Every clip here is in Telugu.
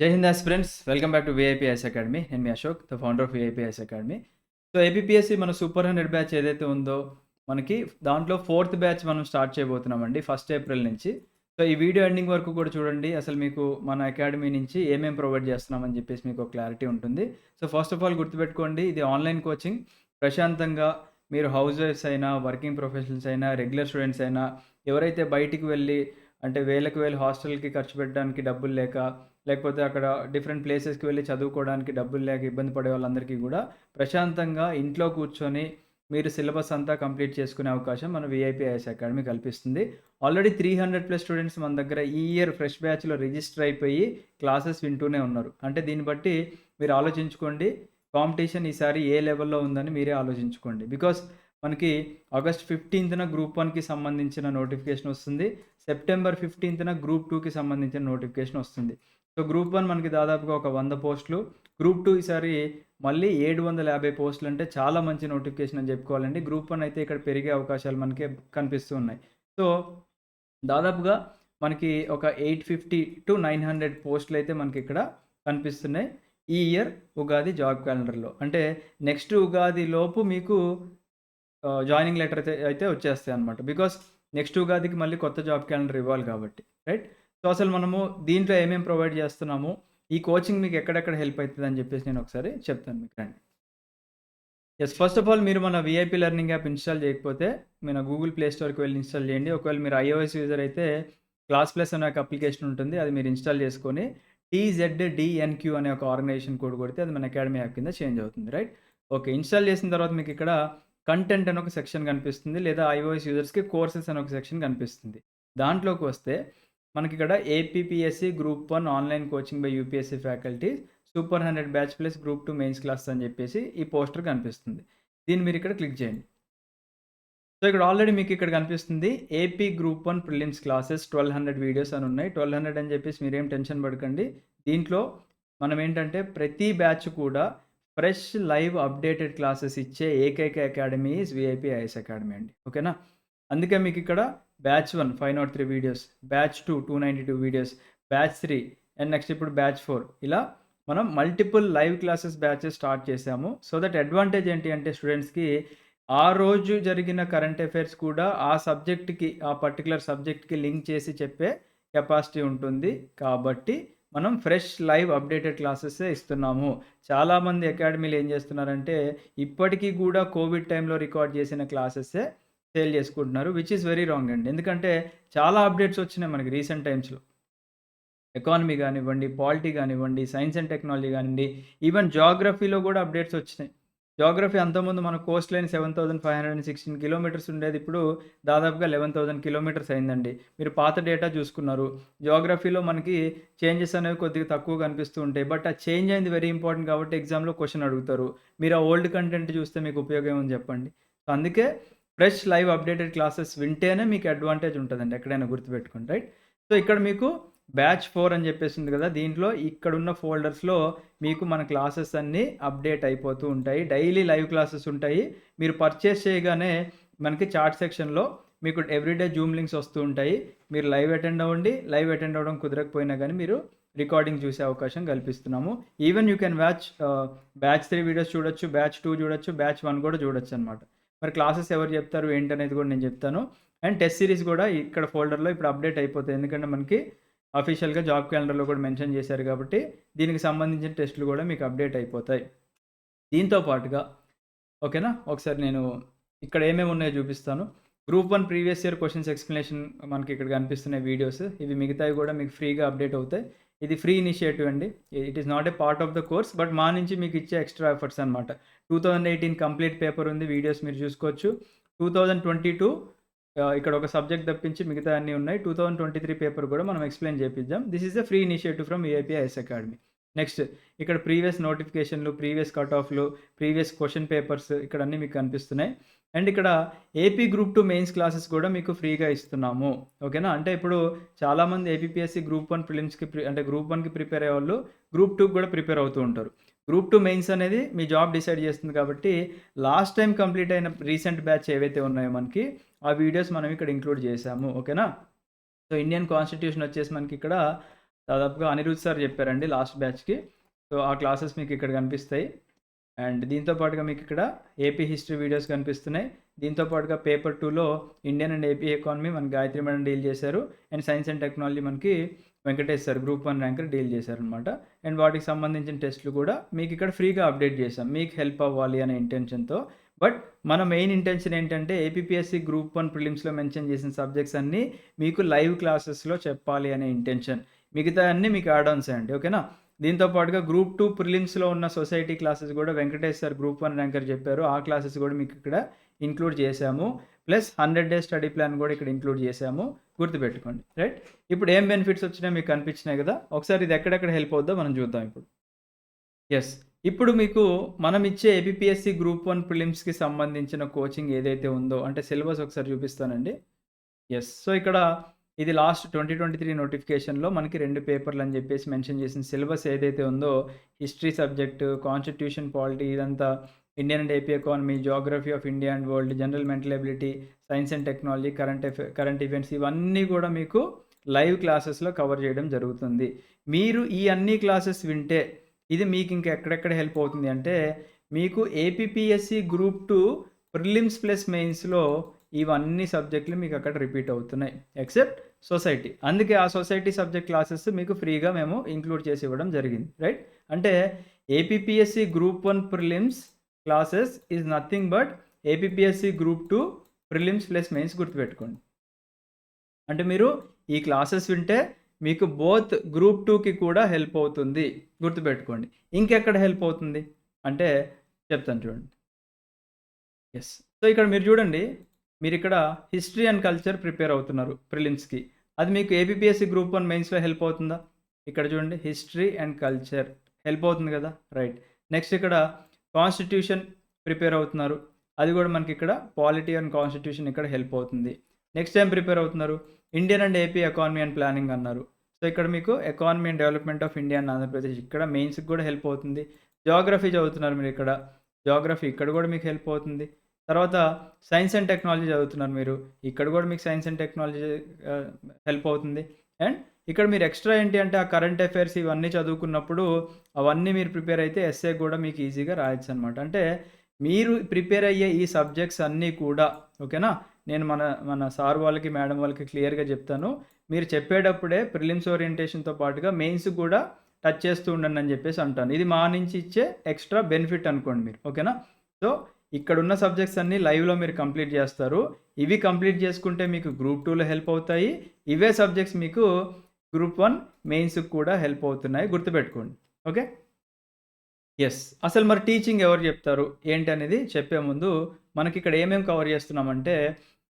జై Hind aspirants, welcome back to VIPS academy. నేను మీ Ashok, the founder of VIPS academy. So APPSC మన సూపర్ 100 బ్యాచ్ ఏదైతే ఉందో మనకి దాంట్లో 4th బ్యాచ్ మనం స్టార్ట్ చేయబోతున్నామండి 1 ఏప్రిల్ నుంచి. సో ఈ వీడియో ఎండింగ్ వరకు కూడా చూడండి. అసలు మీకు మన అకాడమీ నుంచి ఏమేమి ప్రొవైడ్ చేస్తున్నామని చెప్పేసి మీకు ఒక క్లారిటీ ఉంటుంది. సో ఫస్ట్ ఆఫ్ ఆల్ గుర్తుపెట్టుకోండి, ఇది ఆన్లైన్ కోచింగ్. ప్రశాంతంగా మీరు హౌస్ వైఫ్స్ అయినా, వర్కింగ్ ప్రొఫెషనల్స్ అయినా, రెగ్యులర్ స్టూడెంట్స్ అయినా, ఎవరైతే బయటికి వెళ్ళి అంటే వేలకు వేలు హాస్టల్‌కి ఖర్చు పెట్టడానికి డబ్బులు లేక, లేకపోతే అక్కడ డిఫరెంట్ ప్లేసెస్‌కి వెళ్లి చదువుకోవడానికి డబ్బులు లేక ఇబ్బంది పడే వాళ్ళందరికీ గూడా ప్రశాంతంగా ఇంట్లో కూర్చొని మీరు సిలబస్ అంతా కంప్లీట్ చేసుకునే అవకాశం మన వీఐపీ ఐఏఎస్ అకాడమీ కల్పిస్తుంది. ఆల్రెడీ 300+ స్టూడెంట్స్ మన దగ్గర ఈ ఇయర్ ఫ్రెష్ బ్యాచ్‌లో రిజిస్టర్ అయిపోయి క్లాసెస్ వింటూనే ఉన్నారు. అంటే దీన్ని బట్టి మీరు ఆలోచించుకోండి, కాంపిటీషన్ ఈసారి ఏ లెవెల్‌లో ఉందని మీరే ఆలోచించుకోండి. బికాస్ మనకి ఆగస్ట్ 15న గ్రూప్ 1కి సంబంధించిన నోటిఫికేషన్ వస్తుంది. సెప్టెంబర్ 15న గ్రూప్ 2కి సంబంధించిన నోటిఫికేషన్ వస్తుంది. సో గ్రూప్ 1 మనకి దాదాపుగా ఒక 100 పోస్టులు. గ్రూప్ 2 ఈసారి మళ్ళీ 750 పోస్టులు, అంటే చాలా మంచి నోటిఫికేషన్ అని చెప్పుకోవాలండి. గ్రూప్ 1 అయితే ఇక్కడ పెరిగే అవకాశాలు మనకి కనిపిస్తూ ఉన్నాయి. సో దాదాపుగా మనకి ఒక 850-900 పోస్టులు అయితే మనకి ఇక్కడ కనిపిస్తున్నాయి ఈ ఇయర్ ఉగాది జాబ్ క్యాలెండర్‌లో. అంటే నెక్స్ట్ ఉగాది లోపు మీకు జాయినింగ్ లెటర్ అయితే వచ్చేస్తాయన్నమాట. బికాస్ నెక్స్ట్ ఉగాదికి మళ్ళీ కొత్త జాబ్ క్యాలెండర్ ఇవ్వాలి కాబట్టి, రైట్? సో అసలు మనము దీంట్లో ఏమేమి ప్రొవైడ్ చేస్తున్నాము, ఈ కోచింగ్ మీకు ఎక్కడెక్కడ హెల్ప్ అవుతుందని చెప్పేసి నేను ఒకసారి చెప్తాను మీకు, రండి. ఫస్ట్ ఆఫ్ ఆల్ మీరు మన వీఐపీ లెర్నింగ్ యాప్ ఇన్స్టాల్ చేయకపోతే మన గూగుల్ ప్లే స్టోర్కి వెళ్ళి ఇన్స్టాల్ చేయండి. ఒకవేళ మీరు ఐఓఎస్ యూజర్ అయితే క్లాస్ ప్లస్ అనే ఒక అప్లికేషన్ ఉంటుంది, అది మీరు ఇన్స్టాల్ చేసుకొని TZDNQ అనే ఒక ఆర్గనైజేషన్ కోడ్ కొడితే అది మన అకాడమీ యాప్ కింద చేంజ్ అవుతుంది, రైట్? ఓకే, ఇన్స్టాల్ చేసిన తర్వాత మీకు ఇక్కడ కంటెంట్ అని ఒక సెక్షన్ కనిపిస్తుంది, లేదా ఐఓఎస్ యూజర్స్‌కి కోర్సెస్ అని ఒక సెక్షన్ కనిపిస్తుంది. దాంట్లోకి వస్తే మనకి ఇక్కడ APPSC group 1 online coaching by UPSC faculty super 100 batch plus group 2 mains class అని చెప్పేసి ఈ పోస్టర్ కనిపిస్తుంది. దీన్ని మీరు ఇక్కడ క్లిక్ చేయండి. సో ఇక్కడ ఆల్రెడీ మీకు ఇక్కడ కనిపిస్తుంది AP group 1 prelims classes 1200 videos అని ఉన్నాయి. 1200 అని చెప్పేసి మీరేం టెన్షన్ పడకండి. దీంట్లో మనం ఏంటంటే ప్రతి బ్యాచ్ కూడా ఫ్రెష్ లైవ్ అప్డేటెడ్ క్లాసెస్ ఇచ్చే ఏకైక academy is VIP IAS academy అండి. ఓకేనా? అందుకే మీకు ఇక్కడ batch 1 503 videos, batch 2 292 videos, batch 3 and next ఇప్పుడు బ్యాచ్ 4 ఇలా మనం multiple live classes batches start చేసాము. సో దట్ అడ్వాంటేజ్ ఏంటి అంటే స్టూడెంట్స్‌కి ఆ రోజు జరిగిన కరెంట్ అఫైర్స్ కూడా ఆ సబ్జెక్ట్‌కి, ఆ పర్టిక్యులర్ సబ్జెక్ట్‌కి లింక్ చేసి చెప్పే కెపాసిటీ ఉంటుంది. కాబట్టి మనం ఫ్రెష్ లైవ్ అప్డేటెడ్ క్లాసెసే ఇస్తున్నాము. చాలామంది అకాడమీలు ఏం చేస్తున్నారంటే ఇప్పటికీ కూడా కోవిడ్ టైంలో రికార్డ్ చేసిన క్లాసెసే సేల్ చేసుకుంటున్నారు. విచ్ ఈస్ వెరీ రాంగ్ అండి. ఎందుకంటే చాలా అప్డేట్స్ వచ్చినాయి మనకి రీసెంట్ టైమ్స్‌లో. ఎకానమీ గానివ్వండి, పాలిటీ గానివ్వండి, సైన్స్ అండ్ టెక్నాలజీ గానివ్వండి, ఈవెన్ జియోగ్రఫీలో కూడా అప్డేట్స్ వచ్చినాయి. జియోగ్రఫీ అంతకుముందు మన కోస్ట్ లైన్ 7516 కిలోమీటర్స్ ఉండేది. ఇప్పుడు దాదాపుగా 11,000 కిలోమీటర్స్ అయిందండి. మీరు పాత డేటా చూసుకున్నారు. జియోగ్రఫీలో మనకి చేంజెస్ అనేవి కొద్దిగా తక్కువ కనిపిస్తూ ఉంటాయి. బట్ ఆ చేంజ్ అయింది వెరీ ఇంపార్టెంట్ కాబట్టి ఎగ్జామ్‌లో క్వెషన్ అడుగుతారు. మీరు ఆ ఓల్డ్ కంటెంట్ చూస్తే మీకు ఉపయోగం ఏముంది చెప్పండి? సో అందుకే ఫ్రెష్ లైవ్ అప్డేటెడ్ క్లాసెస్ వింటేనే మీకు అడ్వాంటేజ్ ఉంటదండి, ఎక్కడైనా గుర్తుపెట్టుకోండి, రైట్? సో ఇక్కడ మీకు బ్యాచ్ 4 అని చెప్పేసి ఉంది కదా! దీంట్లో ఇక్కడున్న ఫోల్డర్స్‌లో మీకు మన క్లాసెస్ అన్నీ అప్డేట్ అయిపోతూ ఉంటాయి. డైలీ లైవ్ క్లాసెస్ ఉంటాయి. మీరు పర్చేస్ చేయగానే మనకి చాట్ సెక్షన్‌లో మీకు ఎవ్రీడే జూమ్ లింక్స్ వస్తూ ఉంటాయి. మీరు లైవ్ అటెండ్ అవ్వండి. లైవ్ అటెండ్ అవ్వడం కుదరకపోయినా గానీ మీరు రికార్డింగ్ చూసే అవకాశం కల్పిస్తున్నాము. Even you can batch 3 videos చూడొచ్చు, బ్యాచ్ 2 చూడొచ్చు, బ్యాచ్ 1 కూడా చూడొచ్చనమాట. మరి క్లాసెస్ ఎవరు చెప్తారు ఏంటనేది కూడా నేను చెప్తాను. అండ్ టెస్ట్ సిరీస్ కూడా ఇక్కడ ఫోల్డర్‌లో ఇప్పుడు అప్డేట్ అయిపోతాయి. ఎందుకంటే మనకి అఫీషియల్‌గా జాబ్ క్యాలెండర్‌లో కూడా మెన్షన్ చేశారు కాబట్టి దీనికి సంబంధించిన టెస్టులు కూడా మీకు అప్డేట్ అయిపోతాయి. దీంతో పాటుగా ఓకేనా? ఒకసారి నేను ఇక్కడ ఏమేమి ఉన్నాయో చూపిస్తాను. Group 1 previous year questions explanation మనకి ఇక్కడ కనిపిస్తున్నాయి వీడియోస్. ఇవి మిగతావి కూడా మీకు ఫ్రీగా అప్డేట్ అవుతాయి. ఇది ఫ్రీ ఇనిషియేటివ్ అండి. It is not a part of the course, but మా నుంచి మీకు ఇచ్చే ఎక్స్‌ట్రా ఎఫర్ట్స్ అనమాట. 2018 కంప్లీట్ పేపర్ ఉంది. వీడియోస్ మీరు చూసుకోవచ్చు. 2022 ఇక్కడ ఒక సబ్జెక్ట్ తప్పించి మిగతా అన్నీ ఉన్నాయి. 2023 పేపర్ కూడా మనం ఎక్స్‌ప్లెయిన్ చేపిద్దాం. This is a free initiative from VIP IAS academy. Next ఇక్కడ ప్రీవియస్ నోటిఫికేషన్‌లు, ప్రీవియస్ కట్ ఆఫ్‌లు, ప్రీవియస్ క్వెషన్ పేపర్స్ ఇక్కడ అన్నీ మీకు కనిపిస్తున్నాయి. అండ్ ఇక్కడ ఏపీ గ్రూప్ 2 మెయిన్స్ క్లాసెస్ కూడా మీకు ఫ్రీగా ఇస్తున్నాము. ఓకేనా? అంటే ఇప్పుడు చాలామంది ఏపీపీఎస్సీ గ్రూప్ 1 ప్రిలిమ్స్‌కి అంటే గ్రూప్ 1కి ప్రిపేర్ అయ్యేవాళ్ళు గ్రూప్ 2కి కూడా ప్రిపేర్ అవుతూ ఉంటారు. గ్రూప్ 2 మెయిన్స్ అనేది మీ జాబ్ డిసైడ్ చేస్తుంది కాబట్టి లాస్ట్ టైమ్ కంప్లీట్ అయిన రీసెంట్ బ్యాచ్ ఏవైతే ఉన్నాయో మనకి ఆ వీడియోస్ మనం ఇక్కడ ఇంక్లూడ్ చేశాము. ఓకేనా? సో ఇండియన్ కాన్స్టిట్యూషన్ వచ్చేసి మనకి ఇక్కడ దాదాపుగా అనిరుద్ సార్ చెప్పారండి లాస్ట్ బ్యాచ్‌కి. సో, ఆ క్లాసెస్ మీకు ఇక్కడ కనిపిస్తాయి. అండ్ దీంతో పాటుగా మీకు ఇక్కడ ఏపీ హిస్టరీ వీడియోస్ కనిపిస్తున్నాయి. దీంతో పాటుగా పేపర్ 2లో ఇండియన్ అండ్ ఏపీ ఎకానమీ మన గాయత్రి మేడం డీల్ చేశారు. అండ్ సైన్స్ అండ్ టెక్నాలజీ మనకి Venkatesh sir group 1 ranker deal చేశారనమాట. అండ్ వాటికి సంబంధించిన టెస్టులు కూడా మీకు ఇక్కడ ఫ్రీగా అప్డేట్ చేశాం. మీకు హెల్ప్ అవ్వాలి అనే ఇంటెన్షన్‌తో. బట్ మన మెయిన్ ఇంటెన్షన్ ఏంటంటే ఏపీపీఎస్సీ గ్రూప్ 1 ప్రిలిమ్స్‌లో మెన్షన్ చేసిన సబ్జెక్ట్స్ అన్నీ మీకు లైవ్ క్లాసెస్‌లో చెప్పాలి అనే ఇంటెన్షన్. మిగతా అన్నీ మీకు యాడ్ ఆన్సే అండి. ఓకేనా? దీంతో పాటుగా గ్రూప్ 2 ప్రిలిమ్స్‌లో ఉన్న సొసైటీ క్లాసెస్ కూడా వెంకటేష్ సార్ గ్రూప్ 1 ర్యాంకర్ చెప్పారు. ఆ క్లాసెస్ కూడా మీకు ఇక్కడ ఇంక్లూడ్ చేశాము. ప్లస్ 100 డేస్ స్టడీ ప్లాన్ కూడా ఇక్కడ ఇంక్లూడ్ చేశాము. గుర్తుపెట్టుకోండి. రైట్? ఇప్పుడు ఏం బెనిఫిట్స్ వచ్చినాయో మీకు కనిపించినాయి కదా! ఒకసారి ఇది ఎక్కడెక్కడ హెల్ప్ అవుద్దో మనం చూద్దాం ఇప్పుడు. యెస్. ఇప్పుడు మీకు మనం ఇచ్చే ఏపీపీఎస్సీ గ్రూప్ 1 ప్రిలిమ్స్‌కి సంబంధించిన కోచింగ్ ఏదైతే ఉందో అంటే సిలబస్ ఒకసారి చూపిస్తానండి. యెస్. సో, ఇక్కడ ఇది లాస్ట్ 2023 నోటిఫికేషన్‌లో మనకి 2 పేపర్లు అని చెప్పేసి మెన్షన్ చేసిన సిలబస్ ఏదైతే ఉందో హిస్టరీ సబ్జెక్ట్, కాన్స్టిట్యూషన్ పాలిటీ ఇదంతా Indian and AP economy, Geography of India and world, general mental ability, science and technology, current events ఇవన్నీ కూడా మీకు లైవ్ క్లాసెస్‌లో కవర్ చేయడం జరుగుతుంది. మీరు ఈ అన్ని క్లాసెస్ వింటే ఇది మీకు ఇంకా ఎక్కడెక్కడ హెల్ప్ అవుతుంది అంటే మీకు ఏపీపీఎస్సీ గ్రూప్ 2 ప్రిలిమ్స్ ప్లస్ మెయిన్స్‌లో ఇవన్నీ సబ్జెక్టులు మీకు అక్కడ రిపీట్ అవుతున్నాయి. Except society. అందుకే ఆ సొసైటీ సబ్జెక్ట్ క్లాసెస్ మీకు ఫ్రీగా మేము ఇంక్లూడ్ చేసి ఇవ్వడం జరిగింది. రైట్? అంటే APPSC group 1 prelims classes is nothing but APPSC group 2 prelims plus mains గుర్తుపెట్టుకోండి. అంటే మీరు ఈ క్లాసెస్ వింటే మీకు బోత్ గ్రూప్ 2కి కూడా హెల్ప్ అవుతుంది. గుర్తుపెట్టుకోండి. ఇంకెక్కడ హెల్ప్ అవుతుంది అంటే చెప్తాను చూడండి. యెస్. సో, ఇక్కడ మీరు చూడండి. మీరిక్కడ హిస్టరీ అండ్ కల్చర్ ప్రిపేర్ అవుతున్నారు ప్రిలిమ్స్‌కి. అది మీకు ఏపీపీఎస్సీ గ్రూప్ 1 మెయిన్స్‌లో హెల్ప్ అవుతుందా? ఇక్కడ చూడండి హిస్టరీ అండ్ కల్చర్ హెల్ప్ అవుతుంది కదా! రైట్. నెక్స్ట్ ఇక్కడ కాన్స్టిట్యూషన్ ప్రిపేర్ అవుతున్నారు. అది కూడా మనకి ఇక్కడ పాలిటీ అండ్ కాన్స్టిట్యూషన్ ఇక్కడ హెల్ప్ అవుతుంది. నెక్స్ట్ ఏం ప్రిపేర్ అవుతున్నారు? Indian and AP economy and planning అన్నారు. సో, ఇక్కడ మీకు economy and development of India and Andhra Pradesh ఇక్కడ మెయిన్స్‌కి కూడా హెల్ప్ అవుతుంది. జియోగ్రఫీ చదువుతున్నారు మీరు ఇక్కడ. జియోగ్రఫీ ఇక్కడ కూడా మీకు హెల్ప్ అవుతుంది. తర్వాత సైన్స్ అండ్ టెక్నాలజీ చదువుతున్నారు మీరు. ఇక్కడ కూడా మీకు సైన్స్ అండ్ టెక్నాలజీ హెల్ప్ అవుతుంది. అండ్ ఇక్కడ మీరు ఎక్స్ట్రా ఏంటి అంటే ఆ కరెంట్ అఫైర్స్ ఇవన్నీ చదువుకున్నప్పుడు అవన్నీ మీరు ప్రిపేర్ అయితే ఎస్సే కూడా మీకు ఈజీగా రాయొచ్చనమాట. అంటే మీరు ప్రిపేర్ అయ్యే ఈ సబ్జెక్ట్స్ అన్నీ కూడా ఓకేనా? నేను మన సార్ వాళ్ళకి, మేడం వాళ్ళకి క్లియర్‌గా చెప్తాను. మీరు చెప్పేటప్పుడే ప్రిలిమ్స్ ఓరియంటేషన్‌తో పాటుగా మెయిన్స్‌కి కూడా టచ్ చేస్తూ ఉండండి అని చెప్పేసి అంటాను. ఇది మా నుంచి ఇచ్చే ఎక్స్ట్రా బెనిఫిట్ అనుకోండి మీరు. ఓకేనా? సో, ఇక్కడున్న సబ్జెక్ట్స్ అన్నీ లైవ్‌లో మీరు కంప్లీట్ చేస్తారు. ఇవి కంప్లీట్ చేసుకుంటే మీకు గ్రూప్ 2లో హెల్ప్ అవుతాయి. ఇవే సబ్జెక్ట్స్ మీకు గ్రూప్ 1 మెయిన్స్‌కి కూడా హెల్ప్ అవుతున్నాయి. గుర్తుపెట్టుకోండి. ఓకే? యెస్. అసలు మరి టీచింగ్ ఎవరు చెప్తారు? ఏంటి అనేది చెప్పే ముందు మనకిక్కడ ఏమేమి కవర్ చేస్తున్నామంటే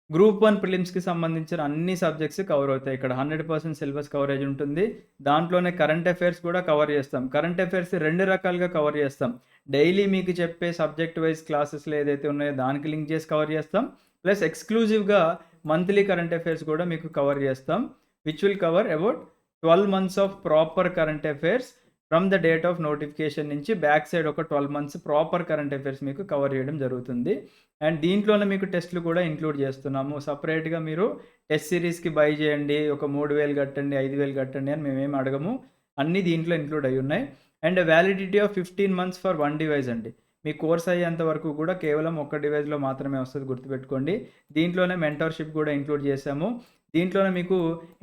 గ్రూప్ 1 ప్రిలిమ్స్‌కి సంబంధించిన అన్ని సబ్జెక్ట్స్ కవర్ అవుతాయి. ఇక్కడ 100% సిలబస్ కవరేజ్ ఉంటుంది. దాంట్లోనే కరెంట్ అఫైర్స్ కూడా కవర్ చేస్తాం. కరెంట్ అఫైర్స్ 2 రకాలుగా కవర్ చేస్తాం. డైలీ మీకు చెప్పే సబ్జెక్ట్ వైస్ క్లాసెస్‌లో ఏదైతే ఉన్నాయో దానికి లింక్ చేసి కవర్ చేస్తాం. ప్లస్ ఎక్స్‌క్లూజివ్‌గా మంత్లీ కరెంట్ అఫైర్స్ కూడా మీకు కవర్ చేస్తాం. Which will cover about 12 months of proper current affairs from the date of notification నుంచి బ్యాక్ సైడ్ ఒక 12 మంత్స్ ప్రాపర్ కరెంట్ అఫైర్స్ మీకు కవర్ చేయడం జరుగుతుంది. అండ్ దీంట్లోనే మీకు టెస్టులు కూడా ఇంక్లూడ్ చేస్తున్నాము. సెపరేట్‌గా మీరు టెస్ట్ సిరీస్‌కి బై చేయండి. ఒక 3000 కట్టండి, 5000 కట్టండి అని మేమేమి అడగము. అన్నీ దీంట్లో ఇంక్లూడ్ అయ్యున్నాయి. And validity of 15 months for 1 device అండి. మీ కోర్స్ అయ్యేంత వరకు కూడా కేవలం ఒక్క డివైస్‌లో మాత్రమే వస్తది గుర్తుపెట్టుకోండి. దీంట్లోనే మెంటర్‌షిప్ కూడా ఇంక్లూడ్ చేశాము. దీంట్లోనే మీకు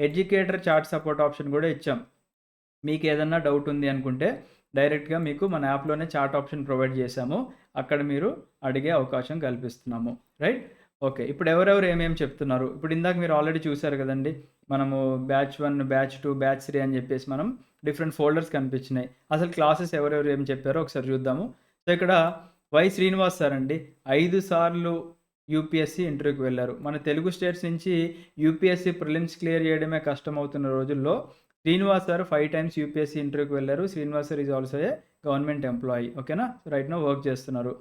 ఎడ్యుకేటర్ చాట్ సపోర్ట్ ఆప్షన్ కూడా ఇచ్చాం. మీకేదన్నా డౌట్ ఉంది అనుకుంటే డైరెక్ట్‌గా మీకు మన యాప్‌లోనే చాట్ ఆప్షన్ ప్రొవైడ్ చేశాము. అక్కడ మీరు అడిగే అవకాశం కల్పిస్తున్నాము. రైట్? ఓకే. ఇప్పుడు ఎవరెవరు ఏమేమి చెప్తున్నారు? ఇప్పుడు ఇందాక మీరు ఆల్రెడీ చూసారు కదండీ! మనము బ్యాచ్ 1, బ్యాచ్ 2, బ్యాచ్ 3 అని చెప్పేసి మనం డిఫరెంట్ ఫోల్డర్స్ కనిపించినాయి. అసలు క్లాసెస్ ఎవరెవరు ఏం చెప్పారో ఒకసారి చూద్దాము. సో, ఇక్కడ వై. శ్రీనివాస్ సార్ అండి 5 సార్లు యూపీఎస్సీ ఇంటర్వ్యూకి వెళ్లారు. మన తెలుగు స్టేట్స్ నుంచి యూపీఎస్సీ ప్రిలిమ్స్ క్లియర్ చేయడమే కష్టమవుతున్న రోజుల్లో శ్రీనివాస్ సార్ 5 టైమ్స్ యూపీఎస్సీ ఇంటర్వ్యూకి వెళ్లారు. Srinivas sir is also A government employee. ఓకేనా? రైట్ నౌ వర్క్ చేస్తున్నారు.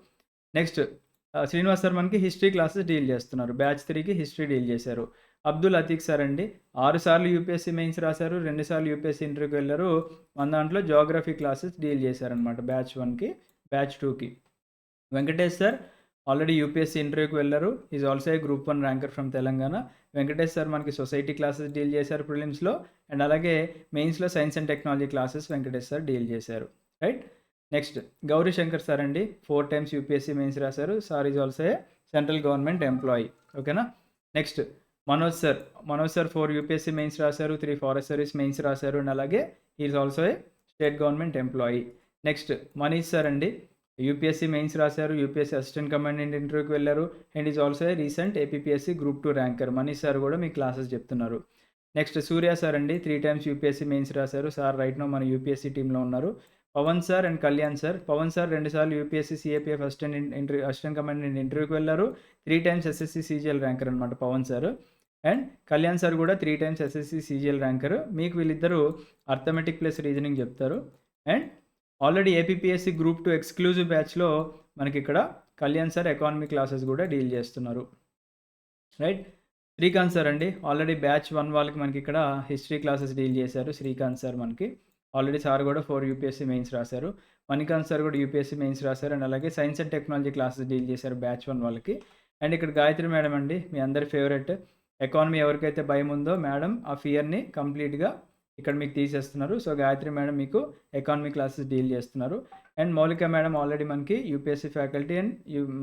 నెక్స్ట్ శ్రీనివాస్ సార్ మనకి హిస్టరీ క్లాసెస్ డీల్ చేస్తున్నారు. బ్యాచ్ 3కి హిస్టరీ డీల్ చేశారు. అబ్దుల్ అతీక్ సార్ అండి 6 సార్లు యూపీఎస్సీ మెయిన్స్ రాశారు. 2 సార్లు యూపీఎస్సీ ఇంటర్వ్యూకి వెళ్లారు. మన దాంట్లో జియోగ్రఫీ క్లాసెస్ డీల్ చేశారనమాట బ్యాచ్ 1కి, బ్యాచ్ 2కి. వెంకటేష్ సార్ ఆల్రెడీ యూపీఎస్సీ ఇంటర్వ్యూకి వెళ్ళారు. Is also a group 1 ranker from Telangana. Venkatesh sir మనకి సొసైటీ క్లాసెస్ డీల్ చేశారు ప్రిలిమ్స్‌లో. అండ్ అలాగే మెయిన్స్‌లో science and technology classes Venkatesh sir deal చేశారు. రైట్. నెక్స్ట్ గౌరీశంకర్ సార్ అండి 4 టైమ్స్ యూపీఎస్సీ మెయిన్స్ రాశారు. Sir is also a central government employee. ఓకేనా. Next Manoj sir 4 UPSC mains రాశారు. 3 ఫారెస్ట్ సర్వీస్ మెయిన్స్ రాశారు. అండ్ అలాగే is also a state government employee. Next Manish sir అండి యూపీఎస్సీ మెయిన్స్ రాశారు. యూపీఎస్సీ అసిస్టెంట్ కమాండెంట్ ఇంటర్వ్యూకి వెళ్ళారు. And is also a recent APPSC group 2 ranker. Manish sir కూడా మీ క్లాసెస్ చెప్తున్నారు. నెక్స్ట్ సూర్య సార్ అండి 3 టైమ్స్ యూపీఎస్సీ మెయిన్స్ రాశారు. సార్ రైట్ నో మన యూపీఎస్సీ టీంలో ఉన్నారు. Pavan sir and Kalyan sir. Pavan sir 2 సార్లు యూపీఎస్సీ సిఏపీఎఫ్ అసిస్టెంట్ కమాండెంట్ ఇంటర్వ్యూకి వెళ్ళారు. 3 టైమ్స్ ఎస్ఎస్సీ సీజీఎల్ ర్యాంకర్ అనమాట Pavan sir. And Kalyan sir కూడా 3 టైమ్స్ ఎస్ఎస్సీ సీజీఎల్ ర్యాంకర్. మీకు వీళ్ళిద్దరూ అర్థమెటిక్ ప్లస్ రీజనింగ్ చెప్తారు. And already APPSC group 2 exclusive బ్యాచ్లో మనకి ఇక్కడ కళ్యాణ్ సార్ ఎకానమీ క్లాసెస్ కూడా డీల్ చేస్తున్నారు. రైట్. శ్రీకాంత్ సార్ అండి ఆల్రెడీ బ్యాచ్ 1 వాళ్ళకి మనకి ఇక్కడ హిస్టరీ క్లాసెస్ డీల్ చేశారు. శ్రీకాంత్ సార్ మనకి ఆల్రెడీ సార్ కూడా 4 యూపీఎస్సీ మెయిన్స్ రాశారు. మణికాంత్ సార్ కూడా యూపీఎస్సీ మెయిన్స్ రాశారు. అండ్ అలాగే science and technology classes deal చేశారు బ్యాచ్ 1 వాళ్ళకి. అండ్ ఇక్కడ గాయత్రి మేడం అండి మీ అందరి ఫేవరెట్. ఎకానమీ ఎవరికైతే భయం ఉందో మేడం ఆ ఫియర్ని కంప్లీట్గా ఇక్కడ మీకు తీసేస్తున్నారు. సో గాయత్రి మేడం మీకు ఎకానమీ క్లాసెస్ డీల్ చేస్తున్నారు. అండ్ మౌలిక మేడం ఆల్రెడీ మనకి యూపీఎస్సీ ఫ్యాకల్టీ అండ్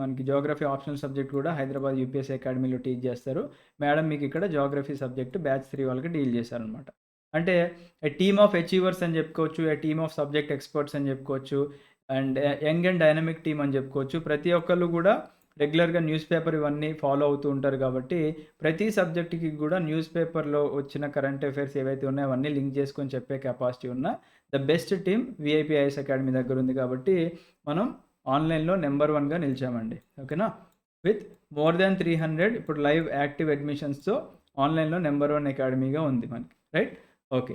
మనకి జోగ్రఫీ ఆప్షనల్ సబ్జెక్ట్ కూడా హైదరాబాద్ యూపీఎస్సీ అకాడమీలో టీచ్ చేస్తారు. మేడం మీకు ఇక్కడ జోగ్రఫీ సబ్జెక్ట్ బ్యాచ్ 3 వాళ్ళకి డీల్ చేశారనమాట. అంటే ఏ టీమ్ ఆఫ్ అచీవర్స్ అని చెప్పుకోవచ్చు, ఏ టీమ్ ఆఫ్ సబ్జెక్ట్ ఎక్స్పర్ట్స్ అని చెప్పుకోవచ్చు, and young and dynamic team అని చెప్పుకోవచ్చు. ప్రతి ఒక్కళ్ళు కూడా రెగ్యులర్గా న్యూస్ పేపర్ ఇవన్నీ ఫాలో అవుతూ ఉంటారు కాబట్టి ప్రతి సబ్జెక్ట్కి కూడా న్యూస్ పేపర్లో వచ్చిన కరెంట్ అఫైర్స్ ఏవైతే ఉన్నాయో అవన్నీ లింక్ చేసుకొని చెప్పే కెపాసిటీ ఉన్న the best team VIPIS academy దగ్గర ఉంది కాబట్టి మనం ఆన్లైన్లో నెంబర్ 1గా నిలిచామండి. ఓకేనా. విత్ మోర్ దాన్ 300 ఇప్పుడు లైవ్ యాక్టివ్ అడ్మిషన్స్తో ఆన్లైన్లో నెంబర్ 1 అకాడమీగా ఉంది మనకి. రైట్. ఓకే.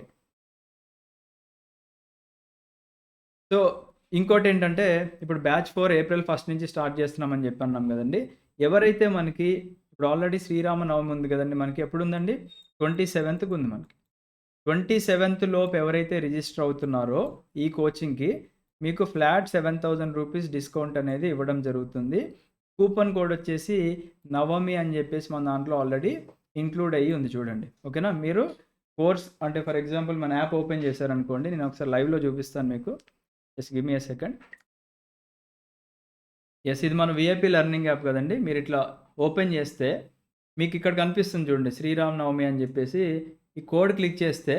సో ఇంకోటి ఏంటంటే ఇప్పుడు బ్యాచ్ 4 ఏప్రిల్ 1 నుంచి స్టార్ట్ చేస్తున్నామని చెప్పి అన్నాం కదండి. ఎవరైతే మనకి ఇప్పుడు ఆల్రెడీ శ్రీరామనవమి ఉంది కదండి మనకి. ఎప్పుడు ఉందండి? 27కి ఉంది మనకి. 27th లోపు ఎవరైతే రిజిస్టర్ అవుతున్నారో ఈ కోచింగ్కి మీకు ఫ్లాట్ 7,000 రూపీస్ డిస్కౌంట్ అనేది ఇవ్వడం జరుగుతుంది. కూపన్ కోడ్ వచ్చేసి నవమి అని చెప్పేసి మన దాంట్లో ఆల్రెడీ ఇంక్లూడ్ అయ్యి ఉంది చూడండి. ఓకేనా. మీరు కోర్స్ అంటే ఫర్ ఎగ్జాంపుల్ మన యాప్ ఓపెన్ చేశారనుకోండి, నేను ఒకసారి లైవ్లో చూపిస్తాను మీకు. Just give me a second. Yes, ఇది మన విఐపి లెర్నింగ్ యాప్ కదండి. మీరు ఇట్లా ఓపెన్ చేస్తే మీకు ఇక్కడ కనిపిస్తుంది చూడండి శ్రీరామనవమి అని చెప్పేసి. ఈ కోడ్ క్లిక్ చేస్తే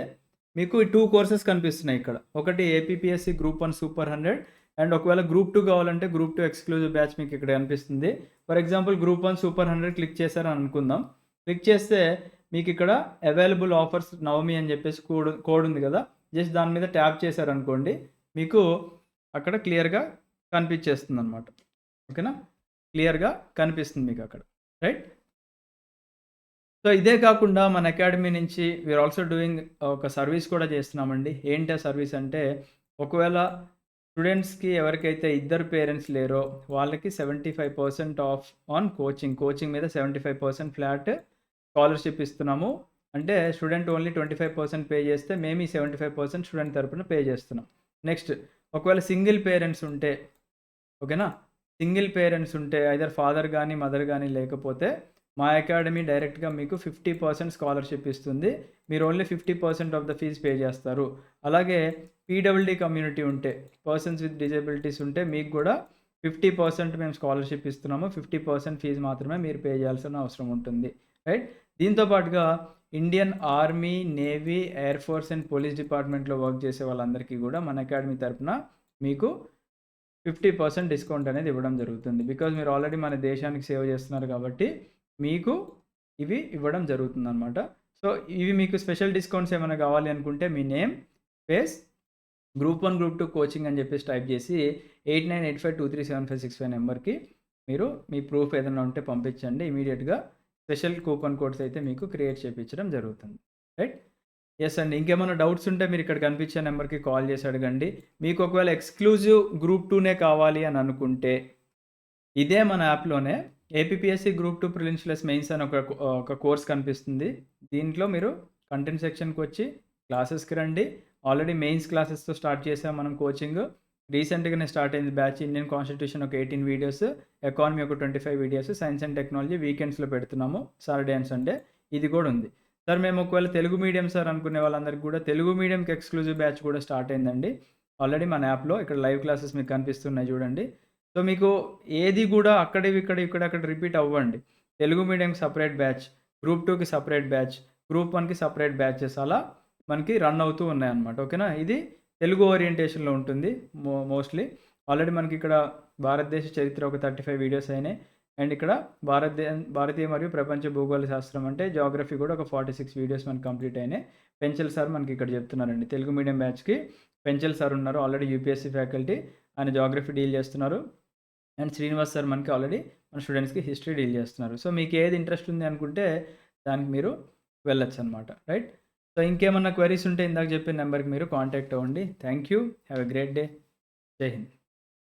మీకు ఈ 2 కోర్సెస్ కనిపిస్తున్నాయి ఇక్కడ. ఒకటి ఏపీపీఎస్సీ గ్రూప్ 1 సూపర్ 100 అండ్ ఒకవేళ గ్రూప్ 2 కావాలంటే గ్రూప్ 2 ఎక్స్క్లూజివ్ బ్యాచ్ మీకు ఇక్కడ కనిపిస్తుంది. For example group 1 super 100 click చేశారని అనుకుందాం. క్లిక్ చేస్తే మీకు ఇక్కడ అవైలబుల్ ఆఫర్స్ నవమి అని చెప్పేసి కోడ్ ఉంది కదా. జస్ట్ దాని మీద ట్యాప్ చేశారనుకోండి మీకు అక్కడ క్లియర్గా కనిపించేస్తుంది అనమాట. ఓకేనా. క్లియర్గా కనిపిస్తుంది మీకు అక్కడ. రైట్. సో ఇదే కాకుండా మన అకాడమీ నుంచి వీఆర్ ఆల్సో డూయింగ్ ఒక సర్వీస్ కూడా చేస్తున్నామండి. ఏంటి ఆ సర్వీస్ అంటే, ఒకవేళ స్టూడెంట్స్కి ఎవరికైతే ఇద్దరు పేరెంట్స్ లేరో వాళ్ళకి 75% ఆఫ్ ఆన్ కోచింగ్ మీద 75% ఫ్లాట్ స్కాలర్షిప్ ఇస్తున్నాము. అంటే స్టూడెంట్ ఓన్లీ 25% పే చేస్తే మేము ఈ 75% స్టూడెంట్ తరపున పే చేస్తున్నాం. నెక్స్ట్ ఒకవేళ సింగిల్ పేరెంట్స్ ఉంటే, ఓకేనా, సింగిల్ పేరెంట్స్ ఉంటే ఐదర్ ఫాదర్ కానీ మదర్ కానీ లేకపోతే మా అకాడమీ డైరెక్ట్గా మీకు 50% స్కాలర్షిప్ ఇస్తుంది. మీరు only 50% of the fees pay చేస్తారు. అలాగే పీడబ్ల్యూడీ కమ్యూనిటీ ఉంటే, పర్సన్స్ విత్ డిజబిలిటీస్ ఉంటే మీకు కూడా 50% మేము స్కాలర్షిప్ ఇస్తున్నాము. 50% ఫీజు మాత్రమే మీరు పే చేయాల్సిన అవసరం ఉంటుంది. రైట్. దీంతో పాటుగా Indian army, navy, air force and police డిపార్ట్మెంట్లో వర్క్ చేసే వాళ్ళందరికీ కూడా మన అకాడమీ తరఫున మీకు 50% డిస్కౌంట్ అనేది ఇవ్వడం జరుగుతుంది. బికాజ్ మీరు ఆల్రెడీ మన దేశానికి సేవ చేస్తున్నారు కాబట్టి మీకు ఇవి ఇవ్వడం జరుగుతుంది అనమాట. సో ఇవి మీకు స్పెషల్ డిస్కౌంట్స్ ఏమైనా కావాలి అనుకుంటే మీ name, face, group 1 group 2 coaching అని చెప్పేసి టైప్ చేసి 8985237565 నెంబర్కి మీరు మీ ప్రూఫ్ ఏదైనా ఉంటే పంపించండి. ఇమీడియట్గా స్పెషల్ కూపన్ కోడ్స్ అయితే మీకు క్రియేట్ చేయించడం జరుగుతుంది. రైట్. ఎస్ అండి. ఇంకేమైనా డౌట్స్ ఉంటే మీరు ఇక్కడ కనిపించే నెంబర్కి కాల్ చేసి అడగండి. మీకు ఒకవేళ ఎక్స్క్లూజివ్ గ్రూప్ 2నే కావాలి అని అనుకుంటే ఇదే మన యాప్లోనే APPSC group 2 prelims plus mains అని ఒక కోర్స్ కనిపిస్తుంది. దీంట్లో మీరు కంటెంట్ సెక్షన్కి వచ్చి క్లాసెస్కి రండి. ఆల్రెడీ మెయిన్స్ క్లాసెస్తో స్టార్ట్ చేసాం మనం కోచింగ్. రీసెంట్‌గానే స్టార్ట్ అయింది బ్యాచ్. ఇండియన్ కాన్స్టిట్యూషన్ ఒక 18 వీడియోస్, ఎకానమీ ఒక 25 వీడియోస్, సైన్స్ అండ్ టెక్నాలజీ వీకెండ్స్‌లో పెడుతున్నాము. Saturday and Sunday. ఇది కూడా ఉంది. సార్ మేము ఒకవేళ తెలుగు మీడియం సార్ అనుకునే వాళ్ళందరికీ కూడా తెలుగు మీడియంకి ఎక్స్‌క్లూజివ్ బ్యాచ్ కూడా స్టార్ట్ అయిందండి. ఆల్రెడీ మన యాప్‌లో ఇక్కడ లైవ్ క్లాసెస్ మీకు కనిపిస్తున్నాయి చూడండి. సో, మీకు ఏది కూడా అక్కడివి ఇక్కడక్కడ రిపీట్ అవ్వండి. తెలుగు మీడియంకి సెపరేట్ బ్యాచ్, గ్రూప్ 2కి సెపరేట్ బ్యాచ్, గ్రూప్ 1కి సెపరేట్ బ్యాచెస్ అలా మనకి రన్ అవుతూ ఉన్నాయన్నమాట. ఓకేనా? ఇది తెలుగు ఓరియంటేషన్‌లో ఉంటుంది మోస్ట్‌లీ. ఆల్రెడీ మనకిక్కడ భారతదేశ చరిత్ర ఒక 35 వీడియోస్ అయినాయి. అండ్ ఇక్కడ భారతీయ మరియు ప్రపంచ భూగోళ శాస్త్రం అంటే జియోగ్రఫీ కూడా ఒక 46 వీడియోస్ మనకు కంప్లీట్ అయినాయి. పెంచల్ సార్ మనకి ఇక్కడ చెప్తున్నారండి. తెలుగు మీడియం బ్యాచ్‌కి పెంచల్ సార్ ఉన్నారు. Already UPSC faculty. ఆయన జియోగ్రఫీ డీల్ చేస్తున్నారు. అండ్ శ్రీనివాస్ సార్ మనకి ఆల్రెడీ మన స్టూడెంట్స్‌కి హిస్టరీ డీల్ చేస్తున్నారు. సో, మీకు ఏది ఇంట్రెస్ట్ ఉంది అనుకుంటే దానికి మీరు వెళ్ళొచ్చనమాట. రైట్? సో, ఇంకేమన్నా క్వెరీస్ ఉంటే ఇందాక చెప్పిన నెంబర్‌కి మీరు కాంటాక్ట్ అవ్వండి. Thank you. Have a great day. జై హింద్.